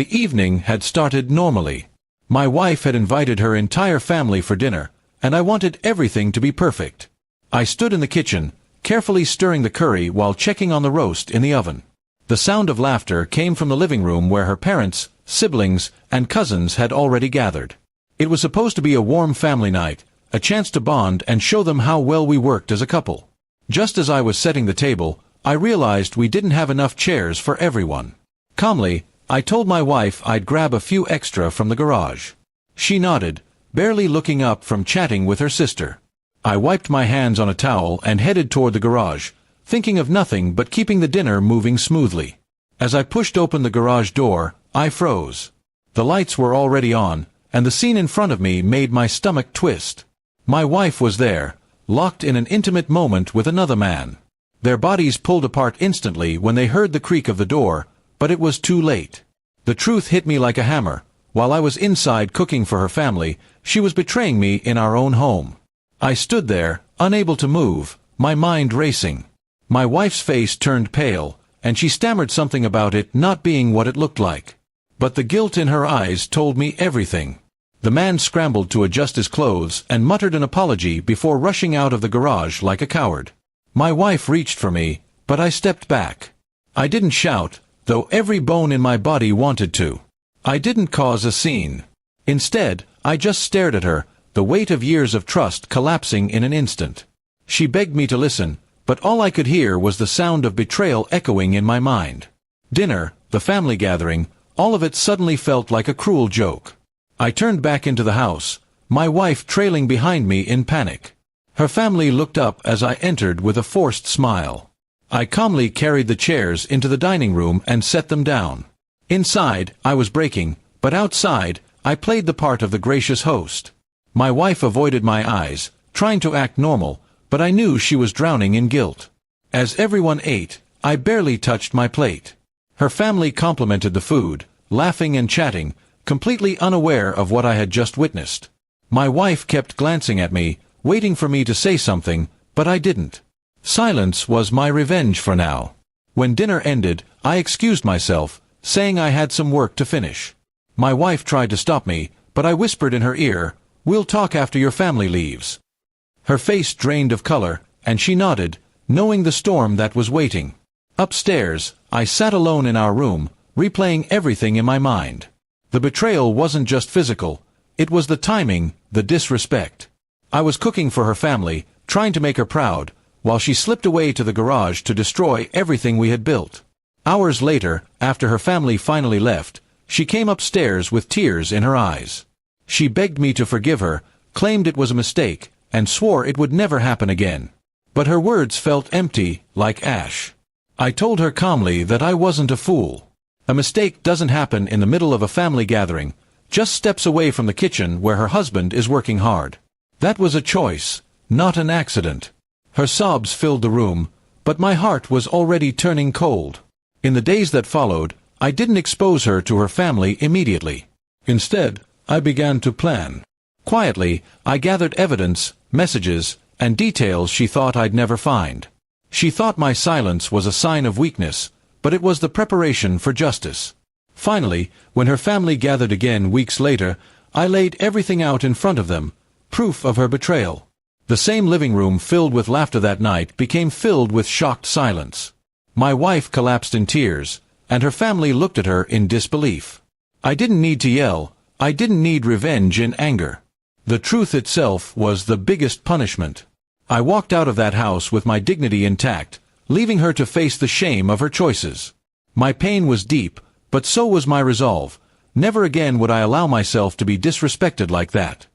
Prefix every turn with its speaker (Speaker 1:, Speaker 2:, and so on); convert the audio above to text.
Speaker 1: The evening had started normally. My wife had invited her entire family for dinner, and I wanted everything to be perfect. I stood in the kitchen, carefully stirring the curry while checking on the roast in the oven. The sound of laughter came from the living room where her parents, siblings, and cousins had already gathered. It was supposed to be a warm family night, a chance to bond and show them how well we worked as a couple. Just as I was setting the table, I realized we didn't have enough chairs for everyone. Calmly, I told my wife I'd grab a few extra from the garage. She nodded, barely looking up from chatting with her sister. I wiped my hands on a towel and headed toward the garage, thinking of nothing but keeping the dinner moving smoothly. As I pushed open the garage door, I froze. The lights were already on, and the scene in front of me made my stomach twist. My wife was there, locked in an intimate moment with another man. Their bodies pulled apart instantly when they heard the creak of the door, but it was too late. The truth hit me like a hammer. While I was inside cooking for her family, she was betraying me in our own home. I stood there, unable to move, my mind racing. My wife's face turned pale, and she stammered something about it not being what it looked like. But the guilt in her eyes told me everything. The man scrambled to adjust his clothes and muttered an apology before rushing out of the garage like a coward. My wife reached for me, but I stepped back. I didn't shout, though every bone in my body wanted to. I didn't cause a scene. Instead, I just stared at her, the weight of years of trust collapsing in an instant. She begged me to listen, but all I could hear was the sound of betrayal echoing in my mind. Dinner, the family gathering, all of it suddenly felt like a cruel joke. I turned back into the house, my wife trailing behind me in panic. Her family looked up as I entered with a forced smile. I calmly carried the chairs into the dining room and set them down. Inside, I was breaking, but outside, I played the part of the gracious host. My wife avoided my eyes, trying to act normal, but I knew she was drowning in guilt. As everyone ate, I barely touched my plate. Her family complimented the food, laughing and chatting, completely unaware of what I had just witnessed. My wife kept glancing at me, waiting for me to say something, but I didn't. Silence was my revenge for now. When dinner ended, I excused myself, saying I had some work to finish. My wife tried to stop me, but I whispered in her ear, "We'll talk after your family leaves." Her face drained of color, and she nodded, knowing the storm that was waiting. Upstairs, I sat alone in our room, replaying everything in my mind. The betrayal wasn't just physical, it was the timing, the disrespect. I was cooking for her family, trying to make her proud, while she slipped away to the garage to destroy everything we had built. Hours later, after her family finally left, she came upstairs with tears in her eyes. She begged me to forgive her, claimed it was a mistake, and swore it would never happen again. But her words felt empty, like ash. I told her calmly that I wasn't a fool. A mistake doesn't happen in the middle of a family gathering, just steps away from the kitchen where her husband is working hard. That was a choice, not an accident. Her sobs filled the room, but my heart was already turning cold. In the days that followed, I didn't expose her to her family immediately. Instead, I began to plan. Quietly, I gathered evidence, messages, and details she thought I'd never find. She thought my silence was a sign of weakness, but it was the preparation for justice. Finally, when her family gathered again weeks later, I laid everything out in front of them, proof of her betrayal. The same living room filled with laughter that night became filled with shocked silence. My wife collapsed in tears, and her family looked at her in disbelief. I didn't need to yell, I didn't need revenge in anger. The truth itself was the biggest punishment. I walked out of that house with my dignity intact, leaving her to face the shame of her choices. My pain was deep, but so was my resolve. Never again would I allow myself to be disrespected like that.